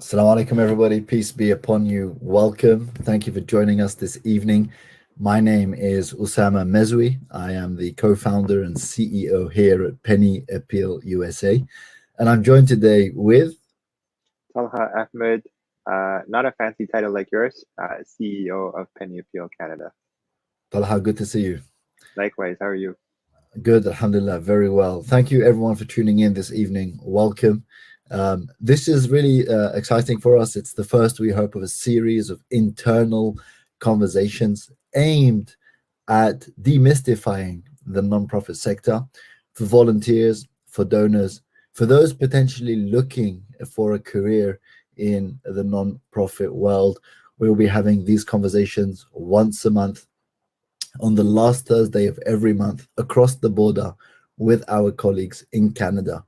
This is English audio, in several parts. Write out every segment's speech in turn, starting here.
Assalamu alaikum, everybody. Peace be upon you. Welcome. Thank you for joining us this evening. My name is Oussama Mezoui. I am the co founder and CEO here at Penny Appeal USA. And I'm joined today with Talha Ahmed, not a fancy title like yours, CEO of Penny Appeal Canada. Talha. Good to see you. Likewise, how are you? Good, alhamdulillah, very well. Thank you, everyone, for tuning in this evening. Welcome. This is really exciting for us. It's the first, we hope, of a series of internal conversations aimed at demystifying the nonprofit sector for volunteers, for donors, for those potentially looking for a career in the nonprofit world. We'll be having these conversations once a month on the last Thursday of every month across the border with our colleagues in Canada,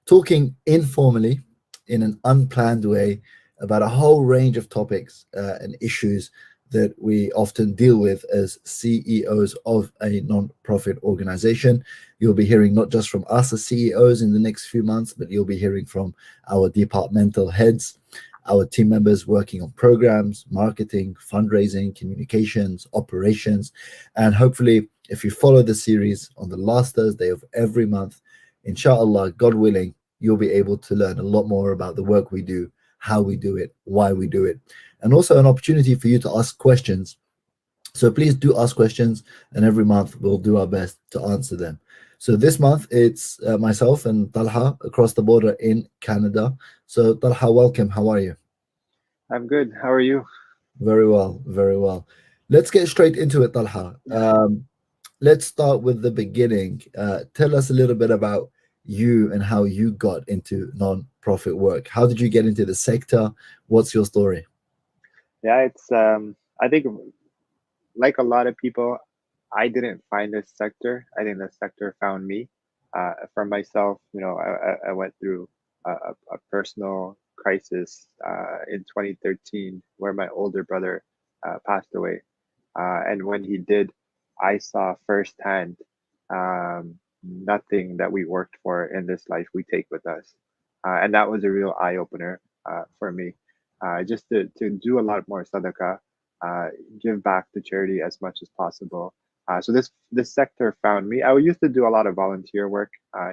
talking informally in an unplanned way about a whole range of topics and issues that we often deal with as CEOs of a non-profit organization. You'll be hearing not just from us as CEOs in the next few months, but you'll be hearing from our departmental heads, our team members working on programs, marketing, fundraising, communications, operations. And hopefully, if you follow the series on the last Thursday of every month, inshallah, God willing, you'll be able to learn a lot more about the work we do, how we do it, why we do it, and also an opportunity for you to ask questions. So please do ask questions, and every month we'll do our best to answer them. So this month it's myself and Talha across the border in Canada. So Talha, welcome. How are you? I'm good. How are you? Very well, very well. Let's get straight into it, Talha. Let's start with the beginning. Tell us a little bit about you and how you got into non-profit work. How did you get into the sector? What's your story? Yeah, I think like a lot of people, I didn't find this sector. I think the sector found me. For myself, I went through a personal crisis in 2013 where my older brother passed away. And when he did, I saw firsthand nothing that we worked for in this life we take with us. And that was a real eye opener for me. Just to do a lot more sadaqah, uh, give back to charity as much as possible. So this sector found me. I used to do a lot of volunteer work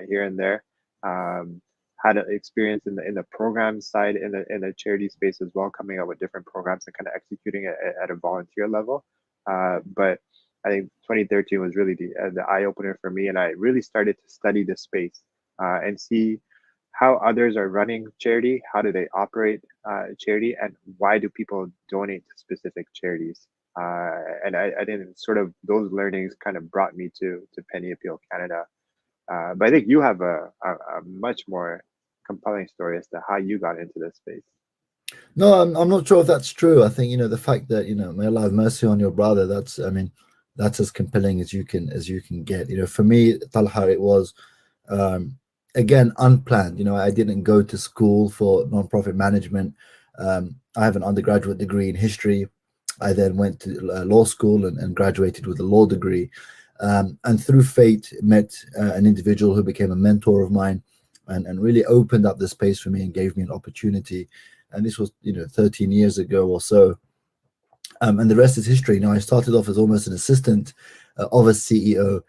here and there. Um, had an experience in the program side in the charity space as well, coming up with different programs and kind of executing it at a volunteer level. But I think 2013 was really the eye opener for me, and I really started to study the space and see how others are running charity, how do they operate charity, and why do people donate to specific charities. And I didn't sort of those learnings kind of brought me to Penny Appeal Canada. But I think you have a much more compelling story as to how you got into this space. No, I'm not sure if that's true. I think, the fact that, may Allah have mercy on your brother, I mean, that's as compelling as you can get. For me, Talha, it was again unplanned. I didn't go to school for nonprofit management. I have an undergraduate degree in history. I then went to law school and graduated with a law degree. And through fate, met an individual who became a mentor of mine and really opened up the space for me and gave me an opportunity. And this was 13 years ago or so. And the rest is history. I started off as almost an assistant of a CEO,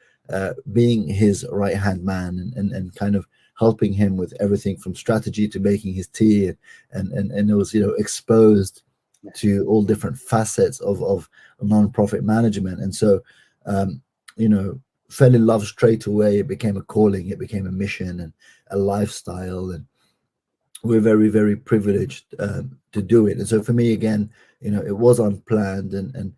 being his right hand man and kind of helping him with everything from strategy to making his tea, and it was exposed to all different facets of non-profit management. And so um, you know fell in love straight away. It became a calling, it became a mission and a lifestyle, and we're very, very privileged to do it. And so for me, again, it was unplanned. And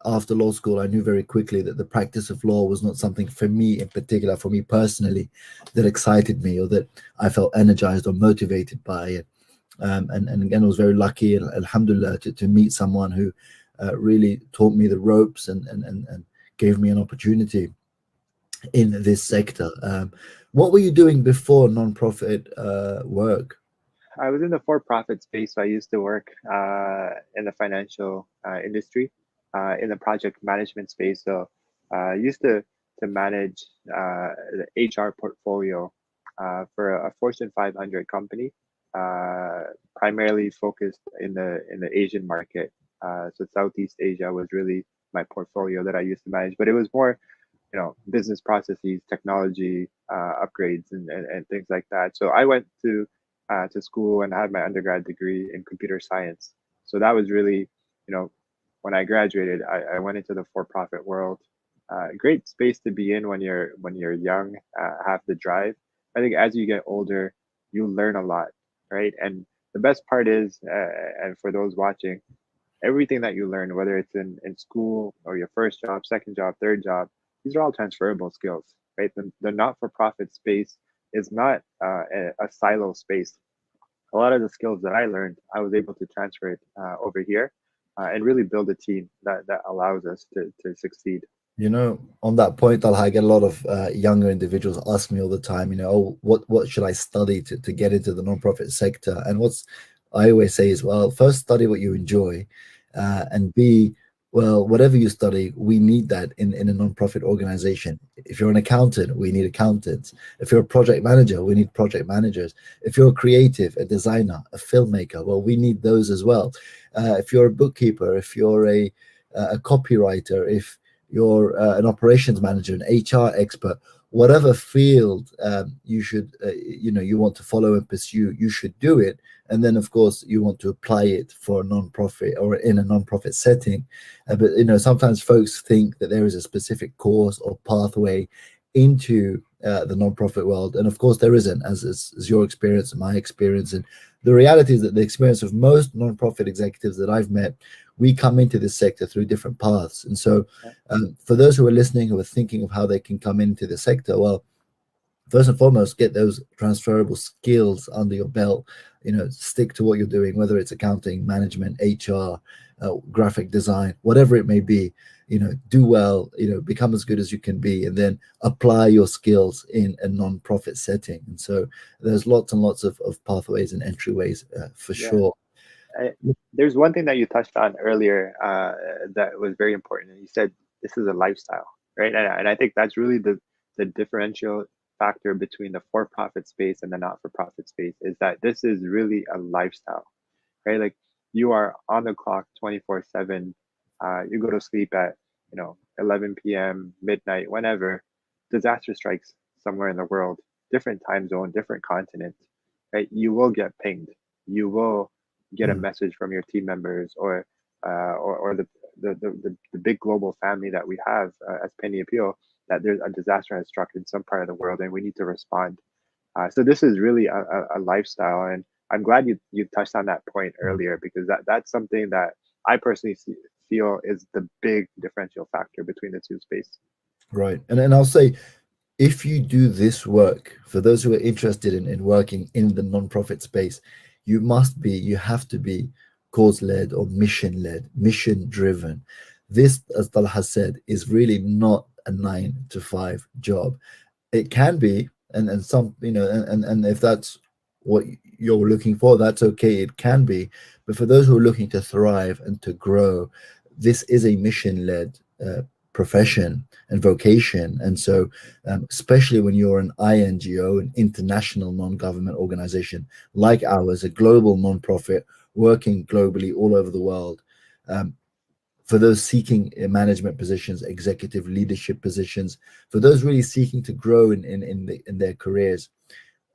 after law school, I knew very quickly that the practice of law was not something for me in particular, for me personally, that excited me or that I felt energized or motivated by it. And again, I was very lucky, and alhamdulillah, to meet someone who really taught me the ropes and gave me an opportunity in this sector. What were you doing before nonprofit work? I was in the for-profit space, so I used to work in the financial industry, in the project management space. So I used to manage the HR portfolio for a Fortune 500 company. Uh, primarily focused in the Asian market. So Southeast Asia was really my portfolio that I used to manage, but it was more, business processes, technology upgrades, and things like that. So I went to school and had my undergrad degree in computer science. So that was really, you know, when I graduated, I went into the for-profit world. Great space to be in when you're young, have the drive. I think as you get older, you learn a lot, right? And the best part is, and for those watching, everything that you learn, whether it's in school or your first job, second job, third job, these are all transferable skills, right? The not-for-profit space is not a silo space. A lot of the skills that I learned, I was able to transfer it over here and really build a team that allows us to succeed. On that point, Talha, I get a lot of younger individuals ask me all the time, oh, what should I study to get into the nonprofit sector? And what's I always say is, well, first study what you enjoy, and B, well, whatever you study, we need that in a nonprofit organization. If you're an accountant, we need accountants. If you're a project manager, we need project managers. If you're a creative, a designer, a filmmaker, well, we need those as well. If you're a bookkeeper, if you're a copywriter, if you're an operations manager, an HR expert, whatever field you should, you want to follow and pursue, you should do it. And then, of course, you want to apply it for a nonprofit or in a nonprofit setting. But sometimes folks think that there is a specific course or pathway into the nonprofit world, and of course there isn't, as your experience and my experience. And the reality is that the experience of most nonprofit executives that I've met, we come into this sector through different paths. And so for those who are listening, who are thinking of how they can come into the sector, well, first and foremost, get those transferable skills under your belt. Stick to what you're doing, whether it's accounting, management, HR, graphic design, whatever it may be. Do well, become as good as you can be, and then apply your skills in a non-profit setting. And so there's lots and lots of pathways and entryways for Yeah. sure. There's one thing that you touched on earlier that was very important. And you said this is a lifestyle, right? And I think that's really the differential factor between the for-profit space and the not-for-profit space, is that this is really a lifestyle, right? Like, you are on the clock 24/7. You go to sleep at 11 p.m., midnight, whenever. Disaster strikes somewhere in the world, different time zone, different continent, right? You will get pinged. You will get a Mm. message from your team members, or the big global family that we have as Penny Appeal, that there's a disaster has struck in some part of the world and we need to respond. So this is really a lifestyle, and I'm glad you touched on that point earlier, because that's something that I personally feel is the big differential factor between the two spaces. Right. And I'll say, if you do this work, for those who are interested in working in the nonprofit space, you have to be cause-led or mission-led, mission-driven. This, as Talha said, is really not a 9 to 5 job. It can be, and some, and if that's what you're looking for, that's okay, it can be. But for those who are looking to thrive and to grow, this is a mission-led profession and vocation. And so especially when you're an INGO, an international non-government organization like ours, a global nonprofit working globally all over the world, for those seeking management positions, executive leadership positions, for those really seeking to grow in their careers,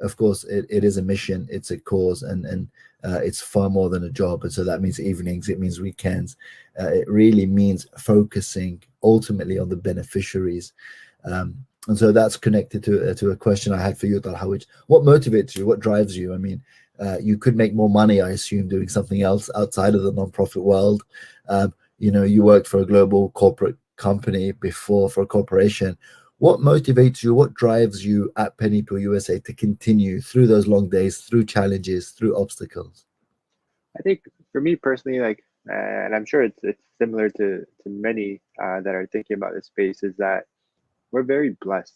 of course, it is a mission, it's a cause, and it's far more than a job. And so that means evenings, it means weekends. It really means focusing ultimately on the beneficiaries. And so that's connected to a question I had for you, Talha, which, what motivates you? What drives you? I mean, you could make more money, I assume, doing something else outside of the nonprofit world. You worked for a global corporate company before, for a corporation. What motivates you? What drives you at Penny Pool USA to continue through those long days, through challenges, through obstacles? I think for me personally, like, and I'm sure it's similar to many that are thinking about this space, is that we're very blessed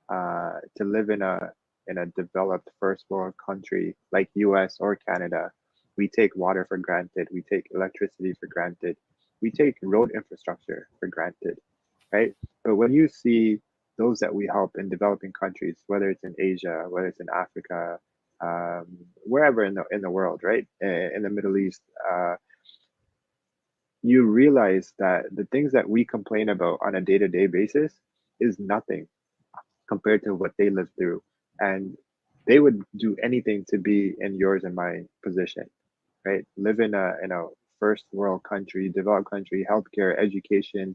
to live in a developed first world country like US or Canada. We take water for granted. We take electricity for granted. We take road infrastructure for granted, right? But when you see those that we help in developing countries, whether it's in Asia, whether it's in Africa, um, wherever in the world, right? In the Middle East, you realize that the things that we complain about on a day-to-day basis is nothing compared to what they live through. And they would do anything to be in yours and my position, right? Live in a first world country, developed country, healthcare, education,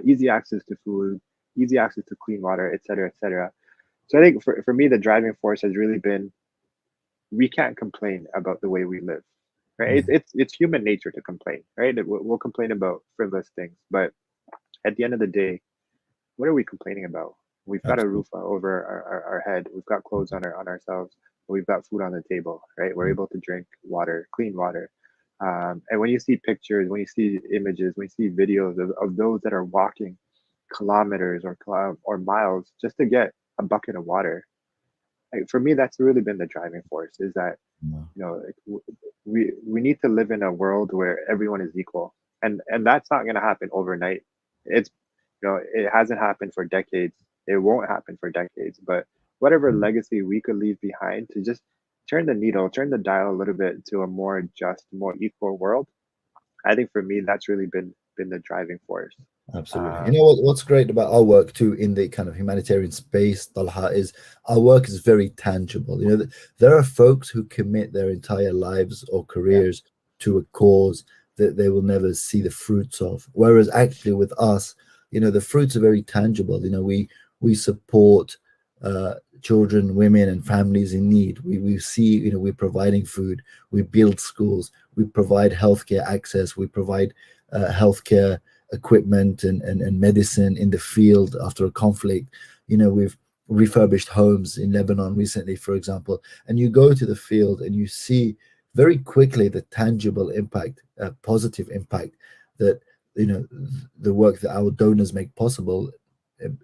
easy access to food, easy access to clean water, et cetera, et cetera. So I think for me, the driving force has really been we can't complain about the way we live, right? Yeah, It's human nature to complain, right? We'll complain about frivolous things, but at the end of the day, what are we complaining about? We've got a absolutely. roof over our head. We've got clothes on ourselves. We've got food on the table, right? We're able to drink water, clean water. And when you see pictures, when you see images, when you see videos of those that are walking kilometers or miles just to get a bucket of water, like, for me, that's really been the driving force. Is that Yeah. like, we need to live in a world where everyone is equal, and that's not going to happen overnight. It's it hasn't happened for decades. It won't happen for decades. But whatever legacy we could leave behind to just turn the needle, turn the dial a little bit to a more just, more equal world. I think for me, that's really been the driving force. Absolutely. You know Um, what's great about our work too in the kind of humanitarian space, Talha, is our work is very tangible. There are folks who commit their entire lives or yeah, careers to a cause that they will never see the fruits of. Whereas actually with us, the fruits are very tangible. We support children, women, and families in need. We see, we're providing food, we build schools, we provide healthcare access, we provide healthcare equipment and medicine in the field after a conflict. We've refurbished homes in Lebanon recently, for example, and you go to the field and you see very quickly the tangible impact, positive impact that you know the work that our donors make possible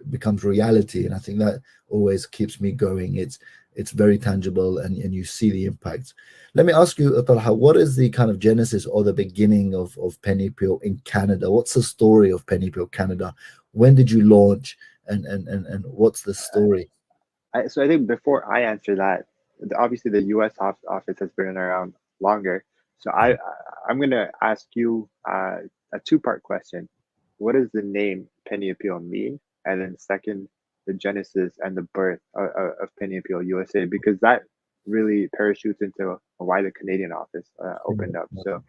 becomes reality. And I think that always keeps me going. It's very tangible, and you see the impacts. Let me ask you, Talha, what is the kind of genesis or the beginning of Penny Peel in Canada? What's the story of Penny Peel Canada? When did you launch, and what's the story? so I think before I answer that, obviously the U.S. office has been around longer. So I'm gonna ask you a two-part question. What does the name Penny Appeal mean? And then second, the genesis and the birth of Penny Appeal USA, because that really parachutes into why the Canadian office opened up. So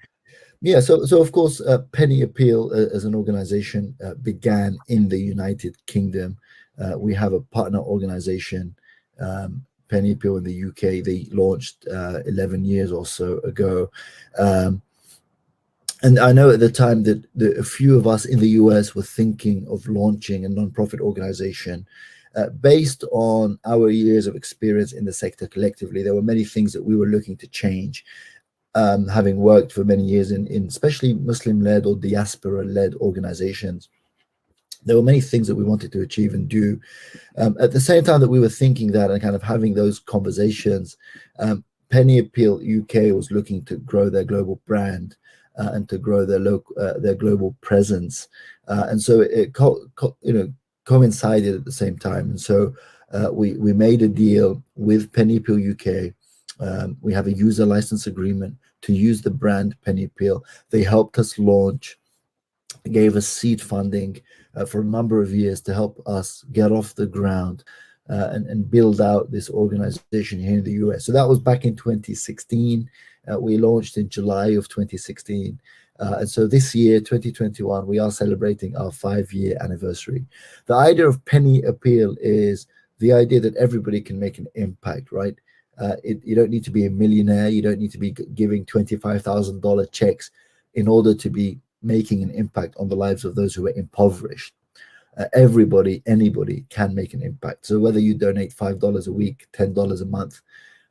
Yeah, so of course, Penny Appeal as an organization began in the United Kingdom. We have a partner organization, Penny Appeal in the UK. They launched 11 years or so ago. Um, and I know at the time that a few of us in the US were thinking of launching a nonprofit organization. Based on our years of experience in the sector collectively, there were many things that we were looking to change, having worked for many years in especially Muslim-led or diaspora-led organizations. There were many things that we wanted to achieve and do. At the same time that we were thinking that and kind of having those conversations, Penny Appeal UK was looking to grow their global brand and to grow their global presence, and so coincided at the same time. And so we made a deal with Penny Appeal UK. We have a user license agreement to use the brand Penny Appeal. They helped us launch, gave us seed funding for a number of years to help us get off the ground and build out this organization here in the US. So that was back in 2016. We launched in July of 2016. And so this year, 2021, we are celebrating our 5-year anniversary. The idea of Penny Appeal is the idea that everybody can make an impact, right? You don't need to be a millionaire. You don't need to be giving $25,000 checks in order to be making an impact on the lives of those who are impoverished. Everybody, anybody can make an impact. So whether you donate $5 a week, $10 a month,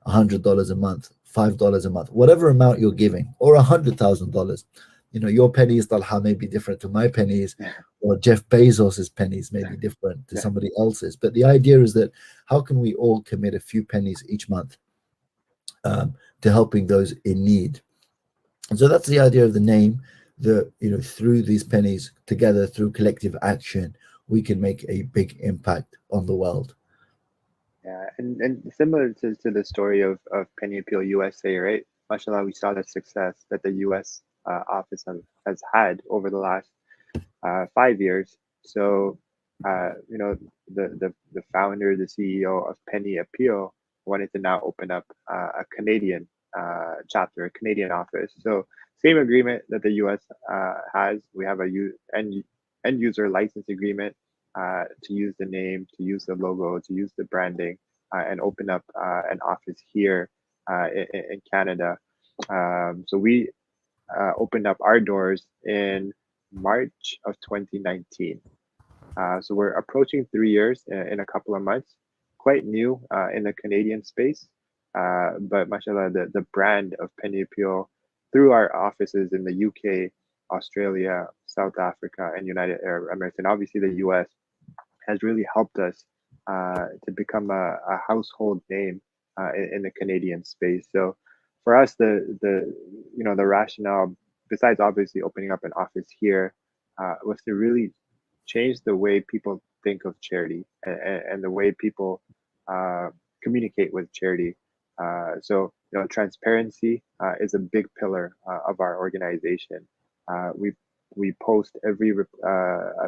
$100 a month, $5 a month, whatever amount you're giving, or $100,000, your pennies, Talha, may be different to my pennies, yeah, or Jeff Bezos's pennies may be different to yeah, somebody else's. But the idea is that how can we all commit a few pennies each month to helping those in need? And so that's the idea of the name. That through these pennies together, through collective action, we can make a big impact on the world. Yeah, and similar to the story of Penny Appeal USA, right? Mashallah, we saw the success that the US office has had over the last 5 years. So, the founder, the CEO of Penny Appeal wanted to now open up a Canadian chapter, a Canadian office. So, same agreement that the US has. We have end user license agreement to use the name, to use the logo, to use the branding, and open up an office here in Canada. So we opened up our doors in March of 2019. So we're approaching 3 years in a couple of months. Quite new in the Canadian space, but mashallah, the brand of Penny Appeal through our offices in the UK, Australia, South Africa, and United Arab Emirates, and obviously the US, has really helped us to become a household name in the Canadian space. So for us, the rationale, besides obviously opening up an office here, was to really change the way people think of charity and the way people communicate with charity. So transparency is a big pillar of our organization. We post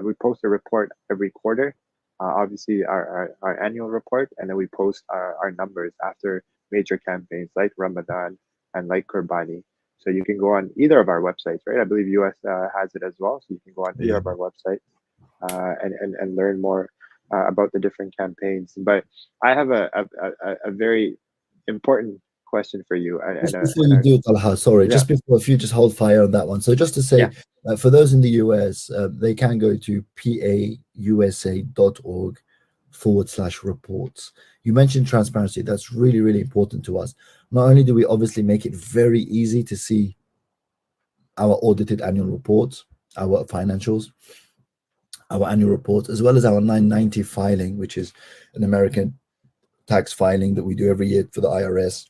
we post a report every quarter. Obviously, our annual report, and then we post our numbers after major campaigns like Ramadan and like Qurbani. So you can go on either of our websites, right? I believe US has it as well. So you can go on either Yeah. of our websites and learn more about the different campaigns. But I have a very important question for you. Just before you do, Talha, sorry, Yeah, just before, if you just hold fire on that one. So just to yeah, say, for those in the US, they can go to pausa.org/reports. You mentioned transparency. That's really, really important to us. Not only do we obviously make it very easy to see our audited annual reports, our financials, our annual reports, as well as our 990 filing, which is an American tax filing that we do every year for the IRS.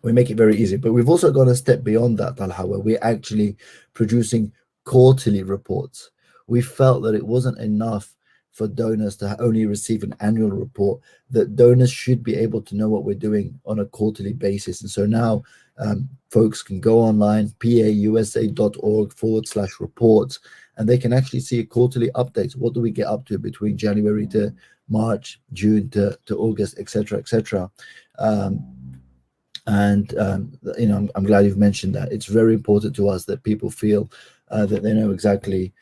We make it very easy, but we've also gone a step beyond that, Talha, where we're actually producing quarterly reports. We felt that it wasn't enough for donors to only receive an annual report, that donors should be able to know what we're doing on a quarterly basis. And so now folks can go online, pausa.org/reports, and they can actually see quarterly updates. What do we get up to between January to March, June to August, etc., etc. I'm glad you've mentioned that. It's very important to us that people feel that they know exactly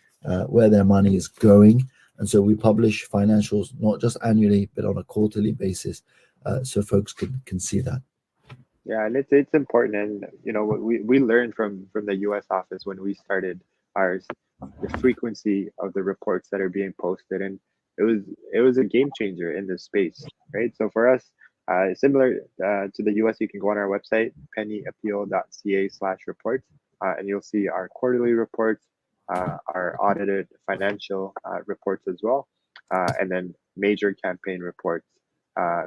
where their money is going. And so we publish financials not just annually, but on a quarterly basis, so folks can see that. yeah, and it's important. And what we learned from the US office when we started ours, the frequency of the reports that are being posted, and it was a game changer in this space, right? So for us, similar to the US, you can go on our website, pennyappeal.ca/reports, and you'll see our quarterly reports, our audited financial reports as well, and then major campaign reports,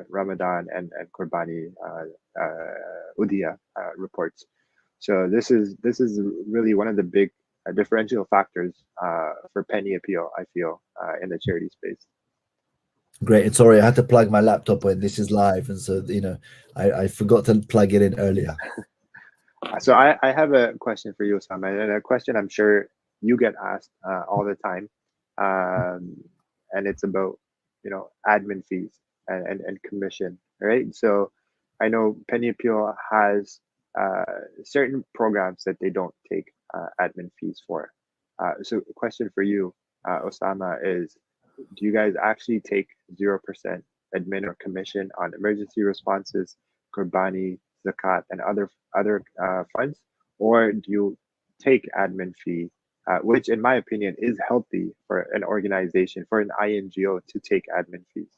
Ramadan and Qurbani Udia reports. So this is really one of the big differential factors for Penny Appeal, I feel, in the charity space. Great. And sorry, I had to plug my laptop when this is live, and so I forgot to plug it in earlier. So I have a question for you, Oussama, and a question I'm sure you get asked all the time, and it's about admin fees and commission, right? So I know Penny Appeal has certain programs that they don't take admin fees for. So the question for you, Oussama, is do you guys actually take 0% admin or commission on emergency responses, Qurbani, Zakat, and other funds, or do you take admin fee, which in my opinion is healthy for an organization, for an INGO to take admin fees?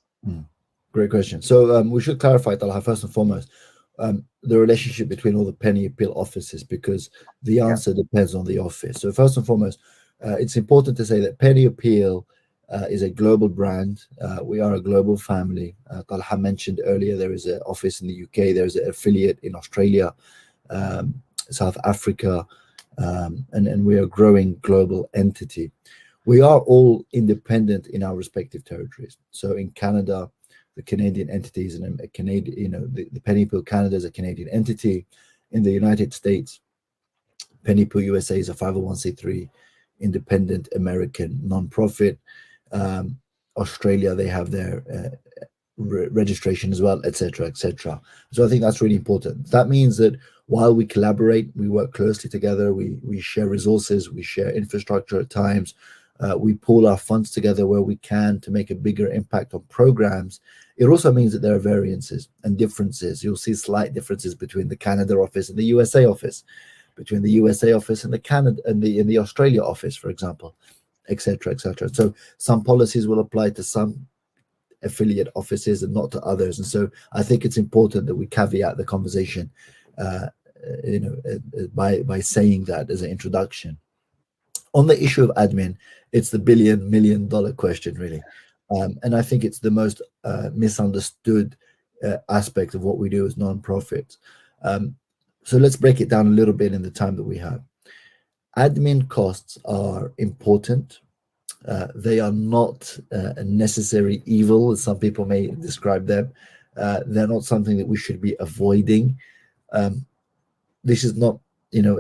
Great question. So we should clarify, Talha, first and foremost, the relationship between all the Penny Appeal offices, because the answer depends on the office. So first and foremost, it's important to say that Penny Appeal is a global brand. We are a global family. Talha mentioned earlier there is an office in the UK, there's an affiliate in Australia, South Africa, and we are a growing global entity. We are all independent in our respective territories. So in Canada, the Canadian entities, and a Canadian, the Penny Pool Canada is a Canadian entity. In the United States, Penny Pool USA is a 501c3 independent American nonprofit. Australia, they have their registration as well, etc., etc. So I think that's really important. That means that while we collaborate, we work closely together, we share resources, we share infrastructure at times, we pool our funds together where we can to make a bigger impact on programs. It also means that there are variances and differences. You'll see slight differences between the Canada office and the USA office, between the USA office and the Canada and the Australia office, for example, etc., etc. So some policies will apply to some affiliate offices and not to others. And so I think it's important that we caveat the conversation, by saying that as an introduction. On the issue of admin, it's the $1 billion question, really. And I think it's the most misunderstood aspect of what we do as nonprofits. So let's break it down a little bit in the time that we have. Admin costs are important. They are not a necessary evil, as some people may describe them. They're not something that we should be avoiding. This is not,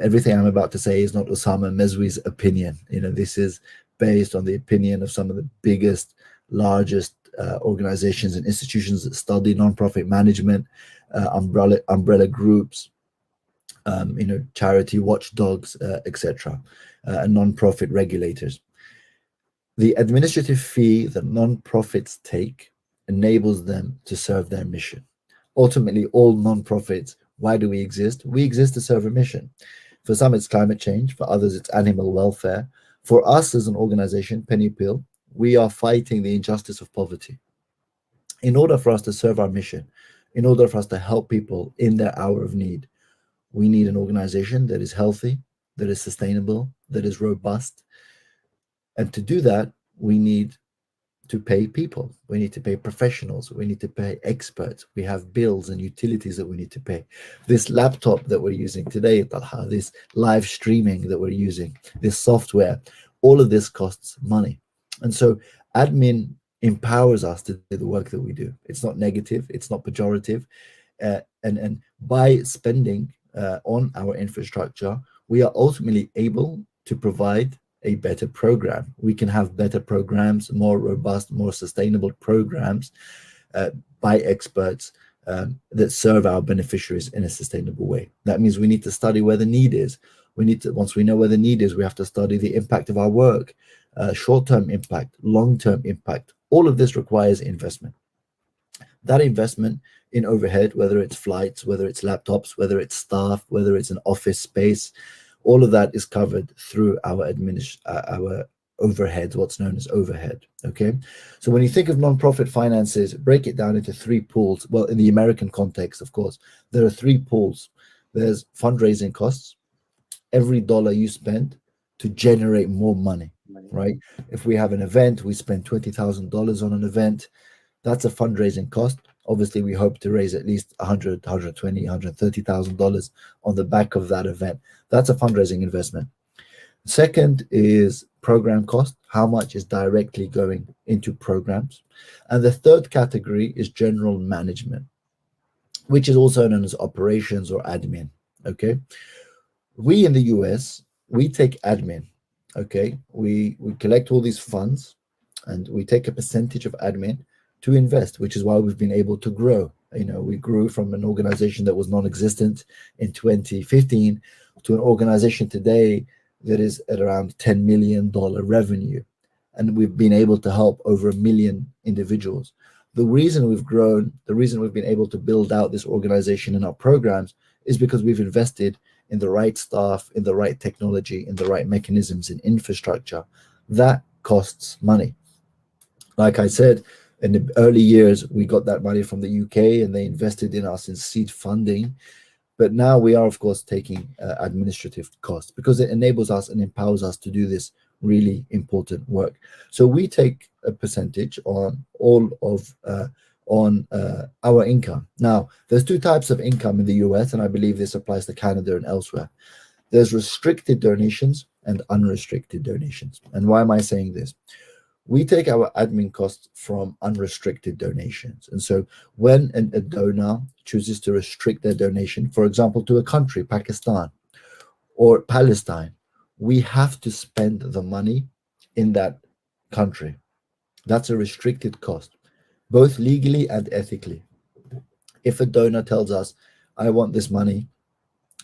everything I'm about to say is not Oussama Mezoui's opinion. This is based on the opinion of some of the biggest, largest organizations and institutions that study nonprofit management, umbrella groups, charity watchdogs, etc., and nonprofit regulators. The administrative fee that nonprofits take enables them to serve their mission. Ultimately, all nonprofits, why do we exist? We exist to serve a mission. For some, it's climate change. For others, it's animal welfare. For us as an organization, Penny Pill, we are fighting the injustice of poverty. In order for us to serve our mission, in order for us to help people in their hour of need, we need an organization that is healthy, that is sustainable, that is robust. And to do that, we need to pay people. We need to pay professionals. We need to pay experts. We have bills and utilities that we need to pay. This laptop that we're using today, Talha, this live streaming that we're using, this software, all of this costs money. And so admin empowers us to do the work that we do. It's not negative. It's not pejorative. And by spending on our infrastructure, we are ultimately able to provide a better program. We can have better programs, more robust, more sustainable programs by experts that serve our beneficiaries in a sustainable way. That means we need to study where the need is. Once we know where the need is, we have to study the impact of our work, short-term impact, long-term impact. All of this requires investment. That investment in overhead, whether it's flights, whether it's laptops, whether it's staff, whether it's an office space, all of that is covered through our overheads, what's known as overhead. Okay, so when you think of nonprofit finances, break it down into three pools. Well, in the American context, of course, there are three pools. There's fundraising costs, every dollar you spend to generate more money, right? If we have an event, we spend $20,000 on an event, that's a fundraising cost. Obviously, we hope to raise at least $100,000, $120,000, $130,000 on the back of that event. That's a fundraising investment. Second is program cost. How much is directly going into programs? And the third category is general management, which is also known as operations or admin. Okay. We in the US, we take admin. Okay. We collect all these funds and we take a percentage of admin to invest, which is why we've been able to grow. We grew from an organization that was non-existent in 2015 to an organization today that is at around $10 million revenue. And we've been able to help over 1 million individuals. The reason we've grown, the reason we've been able to build out this organization and our programs is because we've invested in the right staff, in the right technology, in the right mechanisms, in infrastructure. That costs money. Like I said, in the early years, we got that money from the UK and they invested in us in seed funding. But now we are, of course, taking administrative costs because it enables us and empowers us to do this really important work. So we take a percentage on all of our income. Now, there's two types of income in the US, and I believe this applies to Canada and elsewhere. There's restricted donations and unrestricted donations. And why am I saying this? We take our admin costs from unrestricted donations. And so when a donor chooses to restrict their donation, for example, to a country, Pakistan or Palestine, we have to spend the money in that country. That's a restricted cost, both legally and ethically. If a donor tells us, I want this money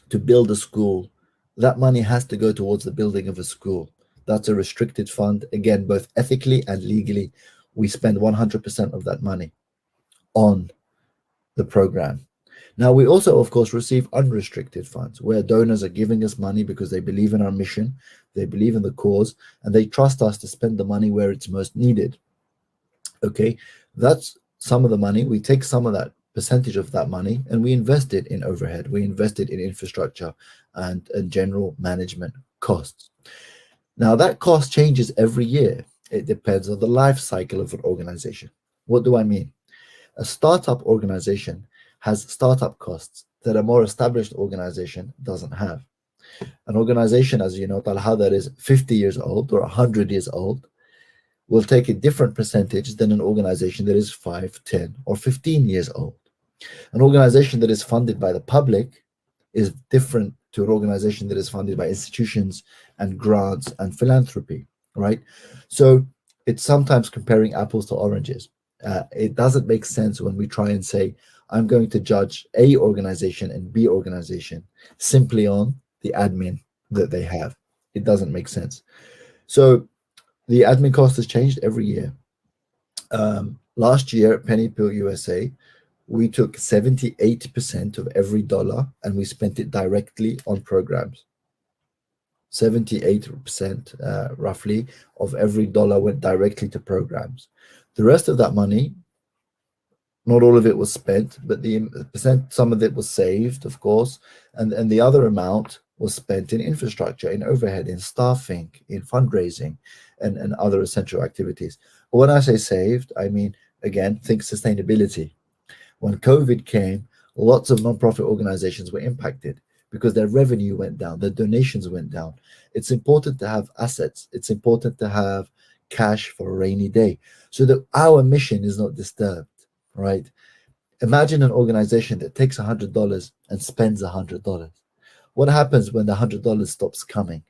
to build a school, that money has to go towards the building of a school. That's a restricted fund. Again, both ethically and legally, we spend 100% of that money on the program. Now, we also, of course, receive unrestricted funds where donors are giving us money because they believe in our mission, they believe in the cause, and they trust us to spend the money where it's most needed. Okay, that's some of the money. We take some of that percentage of that money and we invest it in overhead, we invest it in infrastructure and general management costs. Now, that cost changes every year. It depends on the life cycle of an organization. What do I mean? A startup organization has startup costs that a more established organization doesn't have. An organization, as you know, Talha, that is 50 years old or 100 years old will take a different percentage than an organization that is 5, 10, or 15 years old. An organization that is funded by the public is different to an organization that is funded by institutions and grants and philanthropy, right? So it's sometimes comparing apples to oranges. It doesn't make sense when we try and say, I'm going to judge A organization and B organization simply on the admin that they have. It doesn't make sense. So the admin cost has changed every year. Last year at Penny Pill USA, we took 78% of every dollar and we spent it directly on programs. 78% roughly of every dollar went directly to programs. The rest of that money, not all of it was spent, but the percent, some of it was saved, of course, and the other amount was spent in infrastructure, in overhead, in staffing, in fundraising, and other essential activities. But when I say saved, I mean, again, think sustainability. When COVID came, lots of nonprofit organizations were impacted because their revenue went down, their donations went down. It's important to have assets. It's important to have cash for a rainy day so that our mission is not disturbed, right? Imagine an organization that takes $100 and spends $100. What happens when the $100 stops coming?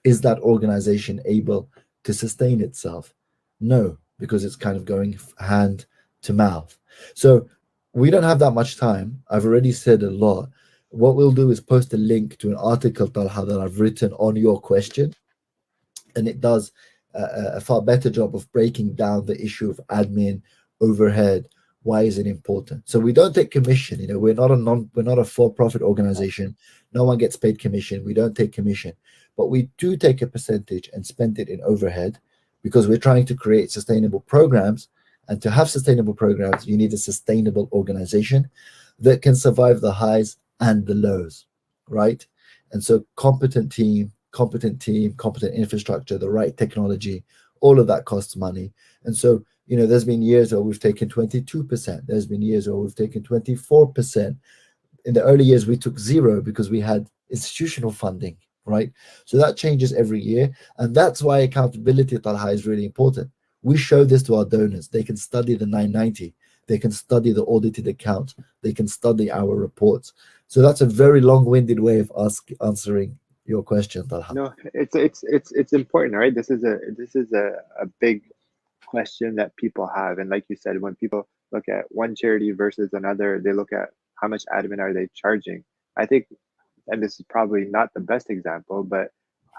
Is that organization able to sustain itself? No, because it's kind of going hand to mouth. So we don't have that much time. I've already said a lot. What we'll do is post a link to an article, Talha, that I've written on your question, and it does a far better job of breaking down the issue of admin, overhead. Why is it important? So we don't take commission. We're not a for-profit organization. No one gets paid commission. We don't take commission, but we do take a percentage and spend it in overhead because we're trying to create sustainable programs. And to have sustainable programs, you need a sustainable organization that can survive the highs and the lows, right? And so competent infrastructure, the right technology, all of that costs money. And so, there's been years where we've taken 22%. There's been years where we've taken 24%. In the early years, we took zero because we had institutional funding, right? So that changes every year. And that's why accountability, Talha, is really important. We show this to our donors. They can study the 990. They can study the audited account. They can study our reports. So that's a very long-winded way of answering your question, Talha. No, it's important, right? This is a big question that people have, and like you said, when people look at one charity versus another, they look at how much admin are they charging. I think, and this is probably not the best example, but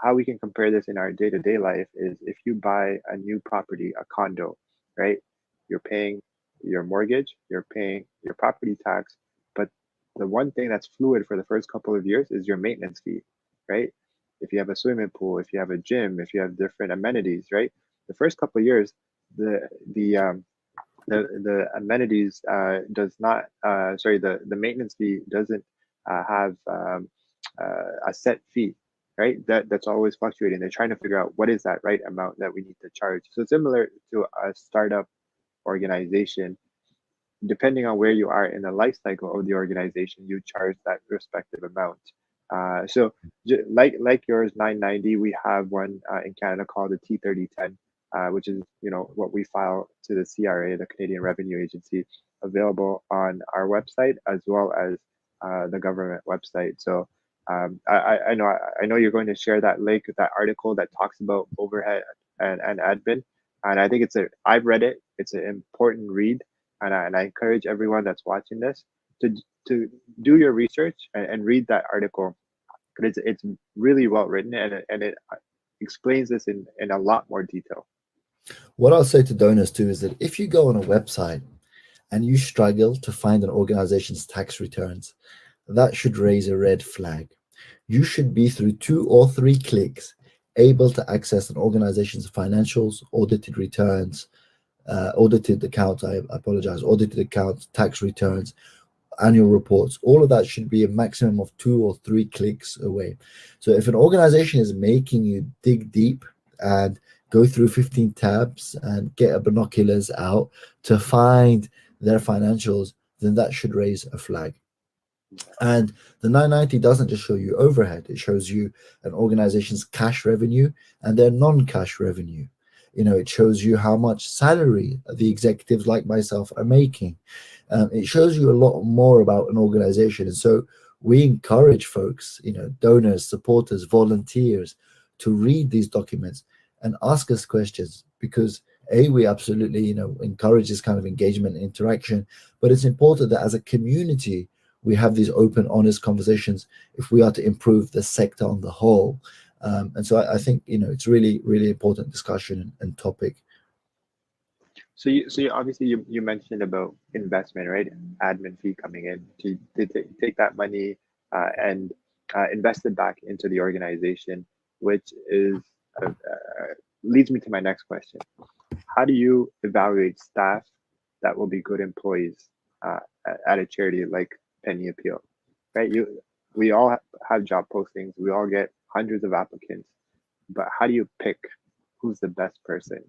how we can compare this in our day-to-day life is if you buy a new property, a condo, right? You're paying your mortgage, you're paying your property tax, but the one thing that's fluid for the first couple of years is your maintenance fee, right? If you have a swimming pool, if you have a gym, if you have different amenities, right? The first couple of years, the the um, the amenities does not sorry the maintenance fee doesn't have a set fee, right? That's always fluctuating. They're trying to figure out what is that right amount that we need to charge. So similar to a startup organization, depending on where you are in the life cycle of the organization, you charge that respective amount. So like yours 990, we have one in Canada called the T3010. which is what we file to the CRA, the Canadian Revenue Agency, available on our website as well as the government website. So I know you're going to share that link, that article that talks about overhead and admin, and I think I've read it. It's an important read, and I encourage everyone that's watching this to to do your research and read that article, because it's really well written, and it explains this in a lot more detail. What I'll say to donors too is that if you go on a website and you struggle to find an organization's tax returns, that should raise a red flag. You should be, through 2 or 3 clicks, able to access an organization's financials, audited returns, audited accounts, I apologize, audited accounts, tax returns, annual reports. All of that should be a maximum of 2 or 3 clicks away. So if an organization is making you dig deep and go through 15 tabs and get a binoculars out to find their financials, then that should raise a flag. And the 990 doesn't just show you overhead, it shows you an organization's cash revenue and their non-cash revenue. It shows you how much salary the executives like myself are making. It shows you a lot more about an organization. And so we encourage folks, donors, supporters, volunteers, to read these documents and ask us questions, because we absolutely, encourage this kind of engagement and interaction. But it's important that as a community, we have these open, honest conversations if we are to improve the sector on the whole. And so I think, it's really, really important discussion and topic. So you obviously you mentioned about investment, right? Admin fee coming in to take that money and invest it back into the organization, which is leads me to my next question. How do you evaluate staff that will be good employees at a charity like Penny Appeal, right? We all have job postings. We all get hundreds of applicants, but how do you pick who's the best person?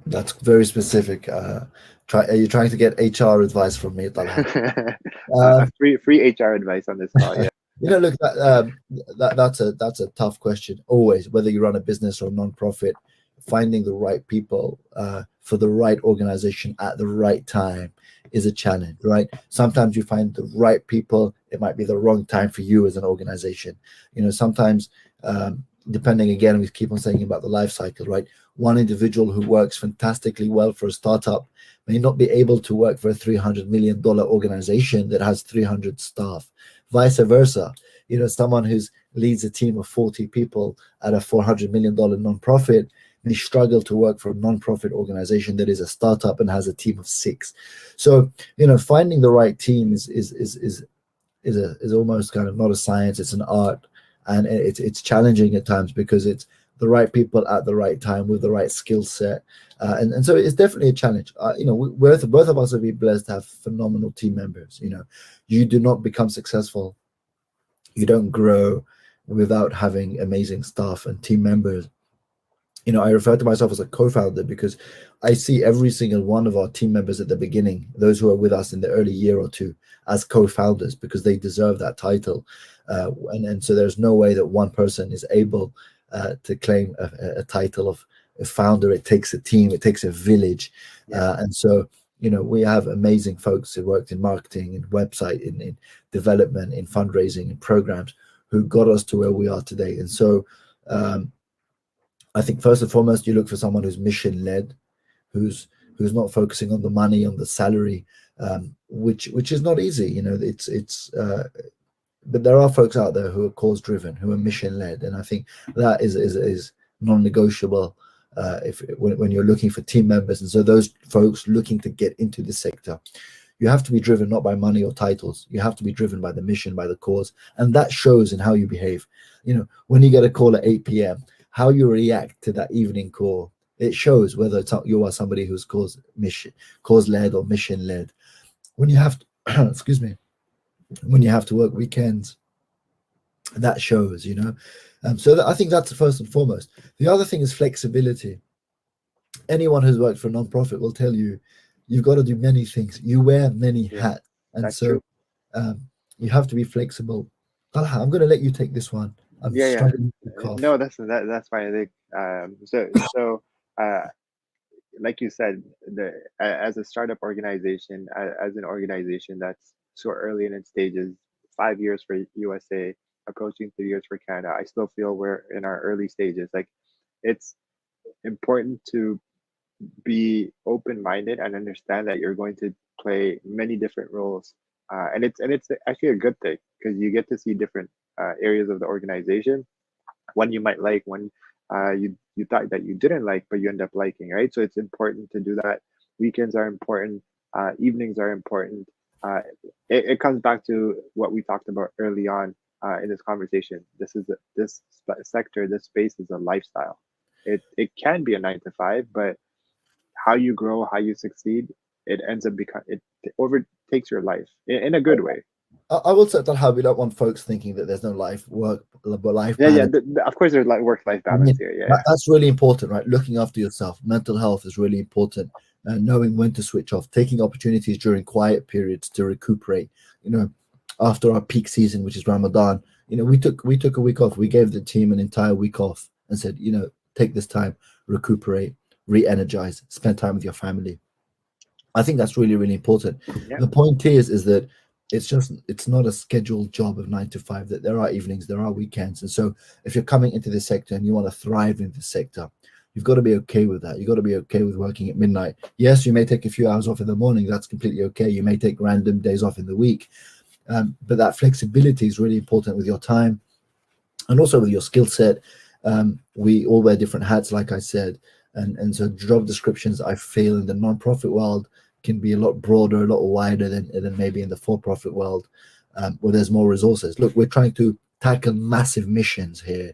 That's very specific. Are you trying to get HR advice from me, Talha? Free HR advice on this call. Yeah. Look, that's a tough question. Always, whether you run a business or a non-profit, finding the right people for the right organization at the right time is a challenge, right? Sometimes you find the right people, it might be the wrong time for you as an organization. Sometimes, depending, again, we keep on saying about the life cycle, right? One individual who works fantastically well for a startup may not be able to work for a $300 million organization that has 300 staff. Vice versa, someone who leads a team of 40 people at a $400 million nonprofit may struggle to work for a nonprofit organization that is a startup and has a team of 6. So, finding the right team is almost kind of not a science, it's an art, and it's challenging at times because it's the right people at the right time with the right skill set, and so it's definitely a challenge. Both of us have been blessed to have phenomenal team members. You do not become successful, you don't grow without having amazing staff and team members. I refer to myself as a co-founder because I see every single one of our team members at the beginning, those who are with us in the early year or two, as co-founders, because they deserve that title. And so there's no way that one person is able to claim a title of a founder. It takes a team, it takes a village. And so, we have amazing folks who worked in marketing and website, in development, in fundraising and programs, who got us to where we are today. And so, I think first and foremost, you look for someone who's mission-led, who's not focusing on the money, on the salary, which is not easy. But there are folks out there who are cause-driven, who are mission-led, and I think that is non-negotiable when you're looking for team members. And so those folks looking to get into the sector, you have to be driven not by money or titles. You have to be driven by the mission, by the cause, and that shows in how you behave. When you get a call at 8 p.m., how you react to that evening call, it shows whether you are somebody who's cause-led or mission-led. When you have to, excuse me, when you have to work weekends, that shows. So I think that's first and foremost. The other thing is flexibility. Anyone who's worked for a nonprofit will tell you, you've got to do many things. You wear many hats, and so you have to be flexible. Talha, I'm going to let you take this one. I'm struggling to cough. No, that's fine. I think so. uh, like you said, as a startup organization, as an organization that's so early in its stages, 5 years for USA, approaching 3 years for Canada, I still feel we're in our early stages. Like, it's important to be open-minded and understand that you're going to play many different roles, and it's actually a good thing because you get to see different areas of the organization, one you might like, one you thought that you didn't like, but you end up liking, right? So it's important to do that. Weekends are important. Evenings are important. Uh, it comes back to what we talked about early on in this conversation. Sector, this space is a lifestyle. It can be a 9 to 5, but how you grow, how you succeed, it ends up becoming it overtakes your life in a good way. I will say that how we don't want folks thinking that there's no life Yeah, yeah. balance. Of course, there's like work-life I balance mean, here. Yeah, that's really important, right? Looking after yourself, mental health is really important, and knowing when to switch off, taking opportunities during quiet periods to recuperate. You know, after our peak season, which is Ramadan, we took a week off. We gave the team an entire week off and said, take this time, recuperate, re-energize, spend time with your family. I think that's really, really important. yeah, The point is that it's not a scheduled job of 9 to 5, that there are evenings, there are weekends. And so if you're coming into this sector and you want to thrive in this sector, you've got to be okay with that. You've got to be okay with working at midnight. Yes, you may take a few hours off in the morning. That's completely okay. You may take random days off in the week. But that flexibility is really important with your time and also with your skill set. We all wear different hats, like I said, and so job descriptions, I feel, in the non-profit world can be a lot broader, a lot wider than maybe in the for-profit world, where there's more resources. Look, we're trying to tackle massive missions here,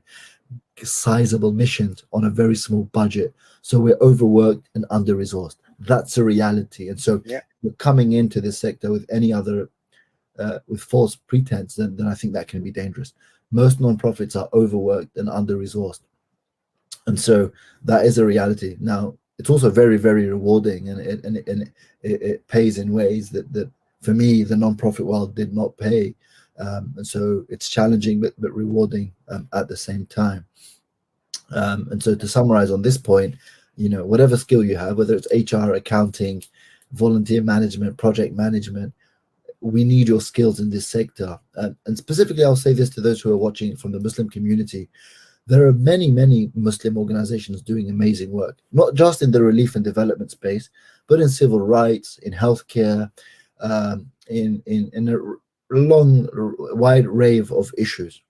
sizable missions on a very small budget. So we're overworked and under-resourced. That's a reality. And so yeah. we're coming into this sector with any other with false pretense, then I think that can be dangerous. Most nonprofits are overworked and under resourced, and so that is a reality. Now, it's also very, very rewarding, and it pays in ways that for me the nonprofit world did not pay, and so it's challenging but rewarding at the same time. And so to summarize on this point, whatever skill you have, whether it's HR, accounting, volunteer management, project management, we need your skills in this sector. And specifically, I'll say this to those who are watching from the Muslim community. There are many, many Muslim organizations doing amazing work, not just in the relief and development space, but in civil rights, in healthcare, in a long, wide array of issues.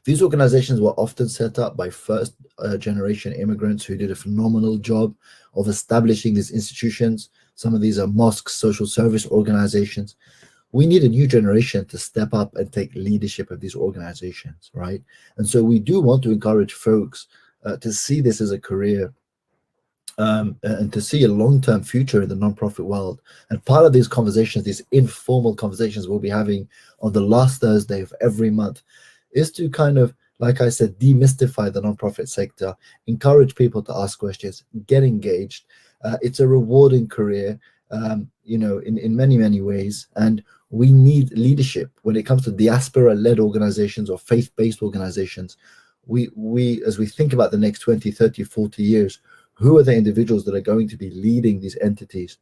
These organizations were often set up by first generation immigrants who did a phenomenal job of establishing these institutions. Some of these are mosques, social service organizations. We need a new generation to step up and take leadership of these organizations, right? And so we do want to encourage folks to see this as a career, and to see a long-term future in the nonprofit world. And part of these conversations, these informal conversations we'll be having on the last Thursday of every month, is to kind of, like I said, demystify the nonprofit sector, encourage people to ask questions, get engaged. It's a rewarding career, in many, many ways. And we need leadership when it comes to diaspora-led organizations or faith-based organizations. We as we think about the next 20, 30, 40 years, who are the individuals that are going to be leading these entities?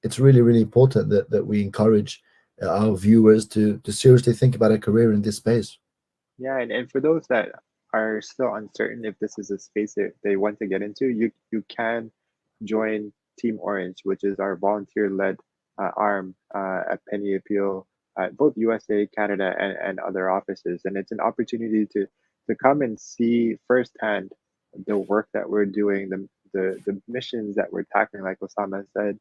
It's really, really important that we encourage our viewers to seriously think about a career in this space. Yeah, and for those that are still uncertain if this is a space that they want to get into, you can join Team Orange, which is our volunteer-led arm at Penny Appeal, both USA, Canada, and other offices. And it's an opportunity to come and see firsthand the work that we're doing, the missions that we're tackling, like Oussama said,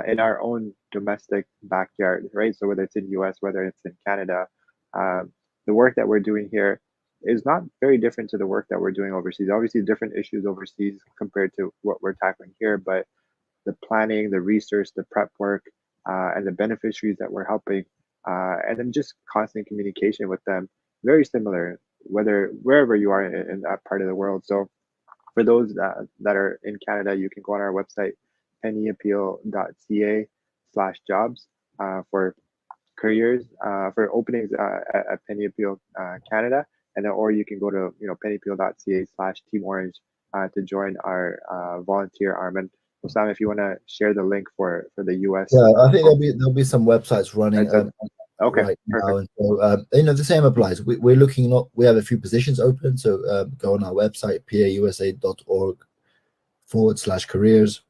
in our own domestic backyard, right? So whether it's in US, whether it's in Canada, um, the work that we're doing here is not very different to the work that we're doing overseas. Obviously, different issues overseas compared to what we're tackling here, but the planning, the research, the prep work, and the beneficiaries that we're helping, and then just constant communication with them, very similar, whether wherever you are in that part of the world. So for those that are in Canada, you can go on our website, pennyappeal.ca/jobs, for careers, for openings at Penny Appeal Canada, and then or you can go to pennyappeal.ca/Team Orange to join our volunteer arm. And Osama, if you want to share the link for the US. Yeah, I think there'll be some websites running It's a, okay, right now, perfect. and so the same applies. We're looking not we have a few positions open, so go on our website pausa.org/careers.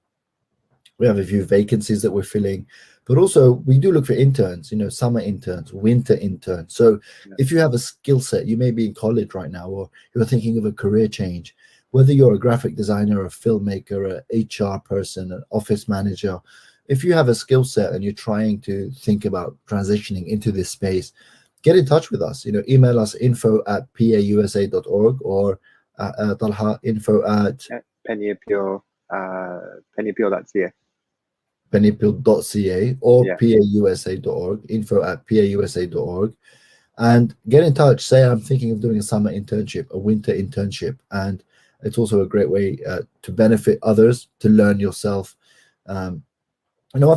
We have a few vacancies that we're filling, but also we do look for interns, summer interns, winter interns. So Yeah. if you have a skill set, you may be in college right now, or you're thinking of a career change, whether you're a graphic designer, a filmmaker, a HR person, an office manager. If you have a skill set and you're trying to think about transitioning into this space, get in touch with us. Email us info@pausa.org, or Talha, info at Penny Appeal, pennyappeal.ca. pennyappeal.ca or Yeah. pausa.org, info@pausa.org, and get in touch. Say, I'm thinking of doing a summer internship, a winter internship. And it's also a great way to benefit others, to learn yourself. I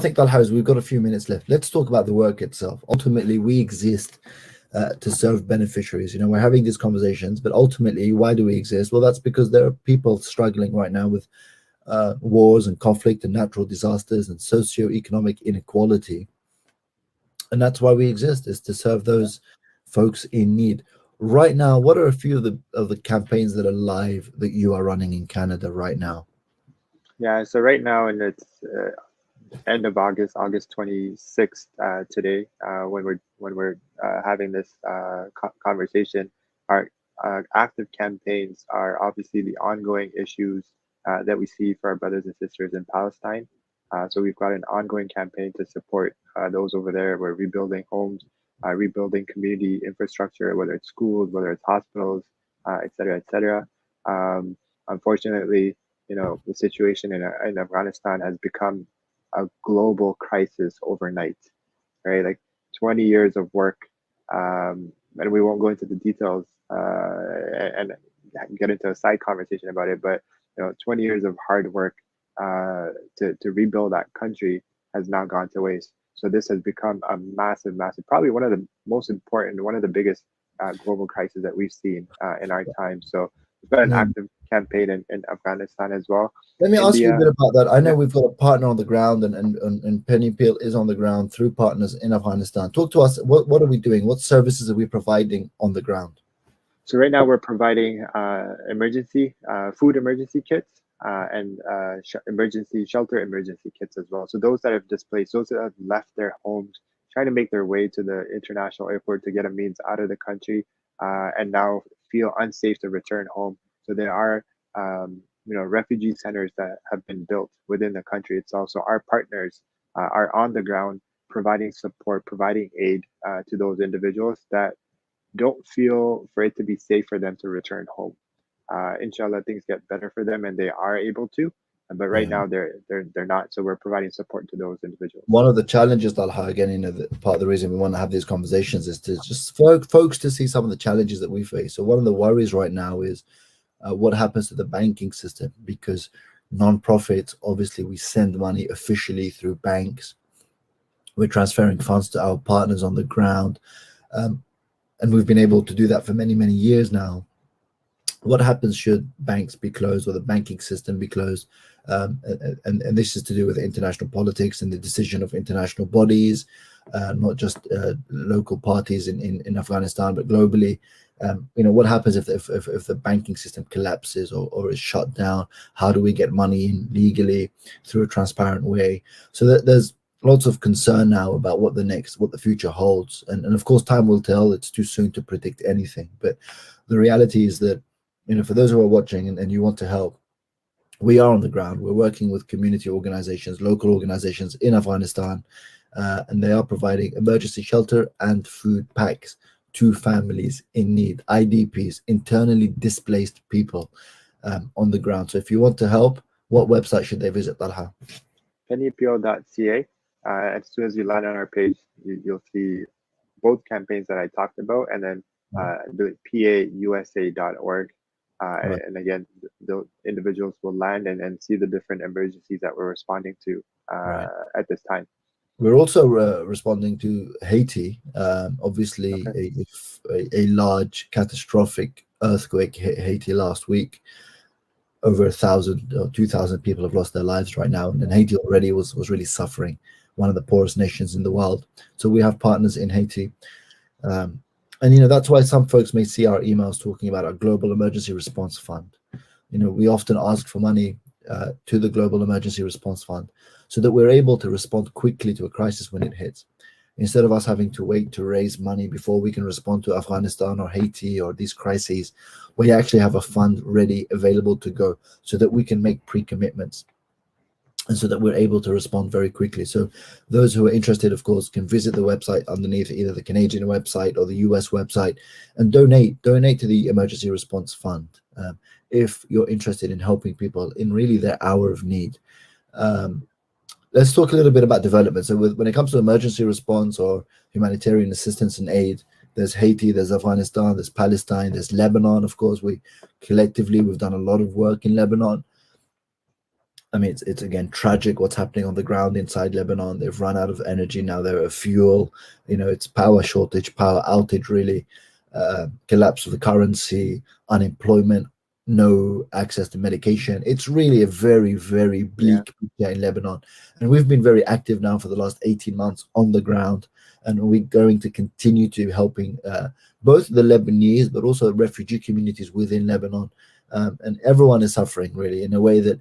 think, Talha, we've got a few minutes left. Let's talk about the work itself. Ultimately, we exist to serve beneficiaries. We're having these conversations, but ultimately, why do we exist? Well, that's because there are people struggling right now with wars and conflict and natural disasters and socio-economic inequality. And that's why we exist, is to serve those folks in need. Right now, what are a few of the campaigns that are live that you are running in Canada right now? Yeah. So right now, and it's end of August, August 26th, today, when we're having this conversation, our active campaigns are obviously the ongoing issues that we see for our brothers and sisters in Palestine. So we've got an ongoing campaign to support those over there. We're rebuilding homes, rebuilding community infrastructure, whether it's schools, whether it's hospitals, et cetera, et cetera. Um, Unfortunately, the situation in Afghanistan has become a global crisis overnight, right? Like 20 years of work, and we won't go into the details and get into a side conversation about it, but 20 years of hard work to rebuild that country has now gone to waste. So this has become a massive, massive, probably one of the most important, one of the biggest global crises that we've seen in our time. So we've got an Mm. active campaign in Afghanistan as well. Let me ask you a India, bit about that. I know yeah. we've got a partner on the ground, and Penny Peel is on the ground through partners in Afghanistan. Talk to us. What are we doing? What services are we providing on the ground? So right now we're providing food emergency kits and shelter emergency kits as well. So those that have displaced, those that have left their homes, trying to make their way to the international airport to get a means out of the country, and now feel unsafe to return home. So there are refugee centers that have been built within the country itself. So our partners are on the ground providing support, providing aid to those individuals that don't feel for it to be safe for them to return home. Inshallah, things get better for them and they are able to. But right Yeah. now they're not. So we're providing support to those individuals. One of the challenges, Talha, again, part of the reason we want to have these conversations is to just folks to see some of the challenges that we face. So one of the worries right now is what happens to the banking system, because non-profits, obviously, we send money officially through banks. We're transferring funds to our partners on the ground, um, and we've been able to do that for many, many years now. What happens should banks be closed or the banking system be closed? And this is to do with international politics and the decision of international bodies, not just local parties in Afghanistan, but globally. What happens if the banking system collapses or is shut down? How do we get money in legally through a transparent way? So that there's lots of concern now about what the future holds. And of course, time will tell. It's too soon to predict anything. But the reality is that, for those who are watching and you want to help, we are on the ground. We're working with community organizations, local organizations in Afghanistan, and they are providing emergency shelter and food packs to families in need, IDPs, internally displaced people, on the ground. So if you want to help, what website should they visit, Talha? pennyappeal.ca. As soon as you land on our page, you'll see both campaigns that I talked about, and then the pausa.org. Right. And again, the individuals will land and see the different emergencies that we're responding to Right. at this time. We're also responding to Haiti. Obviously, Okay. a large catastrophic earthquake hit Haiti last week. over 1,000 or 2,000 people have lost their lives right now, and Haiti already was really suffering, one of the poorest nations in the world. So we have partners in Haiti, um, and that's why some folks may see our emails talking about our global emergency response fund. We often ask for money to the global emergency response fund so that we're able to respond quickly to a crisis when it hits. Instead of us having to wait to raise money before we can respond to Afghanistan or Haiti or these crises, we actually have a fund ready, available to go, so that we can make pre-commitments and so that we're able to respond very quickly. So those who are interested, of course, can visit the website underneath, either the Canadian website or the US website, and donate to the Emergency Response Fund if you're interested in helping people in really their hour of need. Um, let's talk a little bit about development. So when it comes to emergency response or humanitarian assistance and aid, there's Haiti, there's Afghanistan, there's Palestine, there's Lebanon. Of course, we've done a lot of work in Lebanon. I mean, it's again tragic what's happening on the ground inside Lebanon. They've run out of energy now. They're of fuel. It's power shortage, power outage, really, collapse of the currency, unemployment, no access to medication. It's really a very, very Yeah. bleak picture in Lebanon. And we've been very active now for the last 18 months on the ground. And we're going to continue to helping both the Lebanese, but also refugee communities within Lebanon. And everyone is suffering really in a way that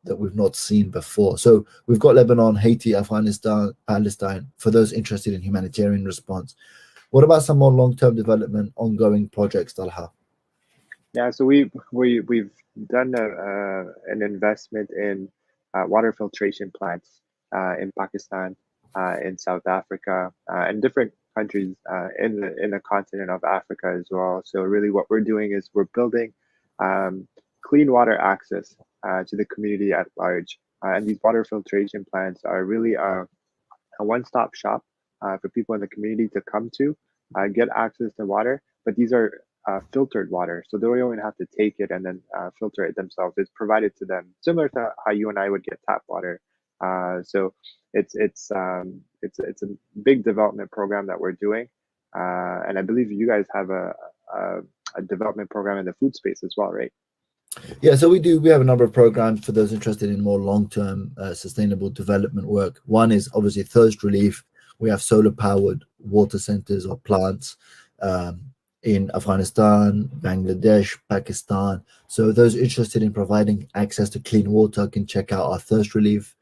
we've not seen before. So we've got Lebanon, Haiti, Afghanistan, Palestine, for those interested in humanitarian response. What about some more long-term development, ongoing projects, Talha? Yeah, so we've done an investment in water filtration plants in Pakistan, in South Africa, and different countries in the continent of Africa as well. So really, what we're doing is we're building um, clean water access to the community at large, and these water filtration plants are really a one-stop shop for people in the community to come to get access to water. But these are filtered water, so they don't even have to take it and then filter it themselves. It's provided to them, similar to how you and I would get tap water. So it's a big development program that we're doing, and I believe you guys have a, a development program in the food space as well, right? Yeah, so we have a number of programs for those interested in more long-term sustainable development work. One is obviously thirst relief. We have solar powered water centers or plants um, in Afghanistan, Bangladesh, Pakistan. So those interested in providing access to clean water can check out our thirst relief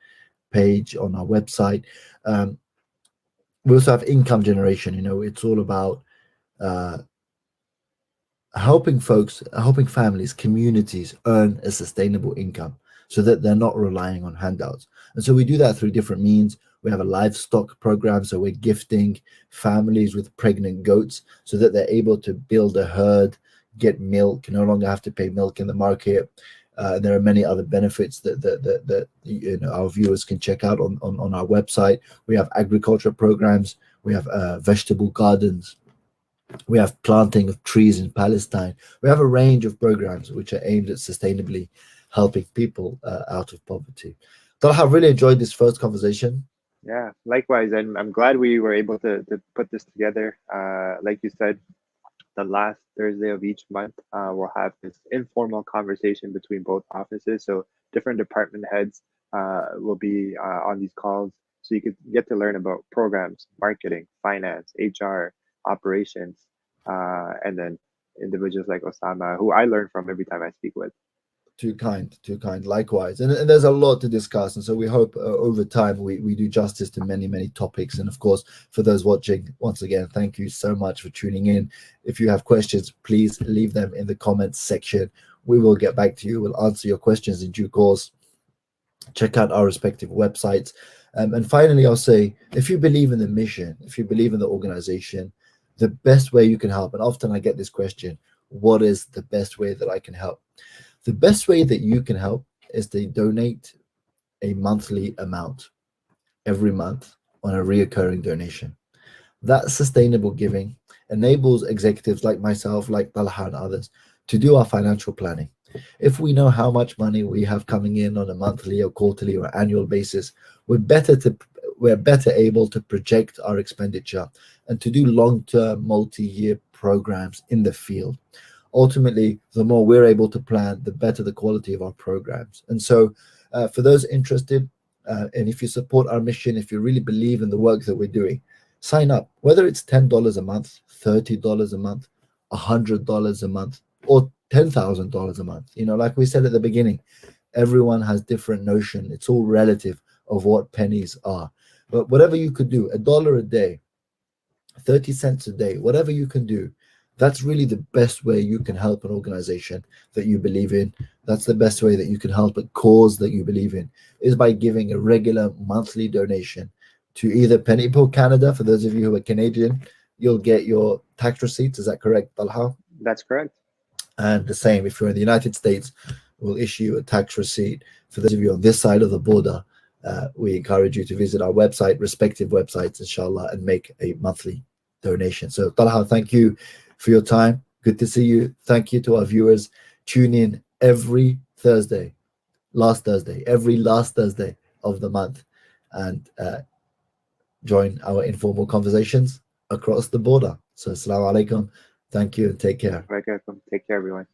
page on our website. um, we also have income generation. It's all about uh, helping families, communities earn a sustainable income so that they're not relying on handouts. And so we do that through different means. We have a livestock program, so we're gifting families with pregnant goats so that they're able to build a herd, get milk, no longer have to pay milk in the market. And there are many other benefits that our viewers can check out on our website. We have agriculture programs. We have vegetable gardens. We have planting of trees in Palestine. We have a range of programs which are aimed at sustainably helping people out of poverty. Talha, I've really enjoyed this first conversation. Yeah, likewise, and I'm glad we were able to put this together. Like you said, the last Thursday of each month, we'll have this informal conversation between both offices. So different department heads will be on these calls, so you could get to learn about programs, marketing, finance, HR, operations, and then individuals like Oussama, who I learn from every time I speak with. Too kind, too kind. Likewise, and there's a lot to discuss, and so we hope over time we do justice to many, many topics. And of course, for those watching, once again, thank you so much for tuning in. If you have questions, please leave them in the comments section. We will get back to you. We'll answer your questions in due course. Check out our respective websites. And finally, I'll say, if you believe in the mission, if you believe in the organization, the best way you can help, and often I get this question, what is the best way that I can help? The best way that you can help is to donate a monthly amount every month on a reoccurring donation. That sustainable giving enables executives like myself, like Talha and others, to do our financial planning. If we know how much money we have coming in on a monthly or quarterly or annual basis, we're better able to project our expenditure and to do long-term multi-year programs in the field. ultimately, the more we're able to plan, the better the quality of our programs. And so, for those interested, and if you support our mission, if you really believe in the work that we're doing, sign up. Whether it's $10 a month, $30 a month, $100 a month, or $10,000 a month. Like we said at the beginning, everyone has different notion. It's all relative of what pennies are. But whatever you could do, $1 a day, 30 cents a day, whatever you can do, that's really the best way you can help an organization that you believe in. That's the best way that you can help a cause that you believe in, is by giving a regular monthly donation to either Pennypal Canada. For those of you who are Canadian, you'll get your tax receipts. Is that correct, Talha? That's correct. And the same, if you're in the United States, we'll issue a tax receipt. For those of you on this side of the border, we encourage you to visit our website, respective websites, inshallah, and make a monthly donation. So, Talha, thank you for your time. Good to see you. Thank you to our viewers. Tune in every last Thursday of the month, and join our informal conversations across the border. So, assalamu alaikum. Thank you and take care. Take care, everyone.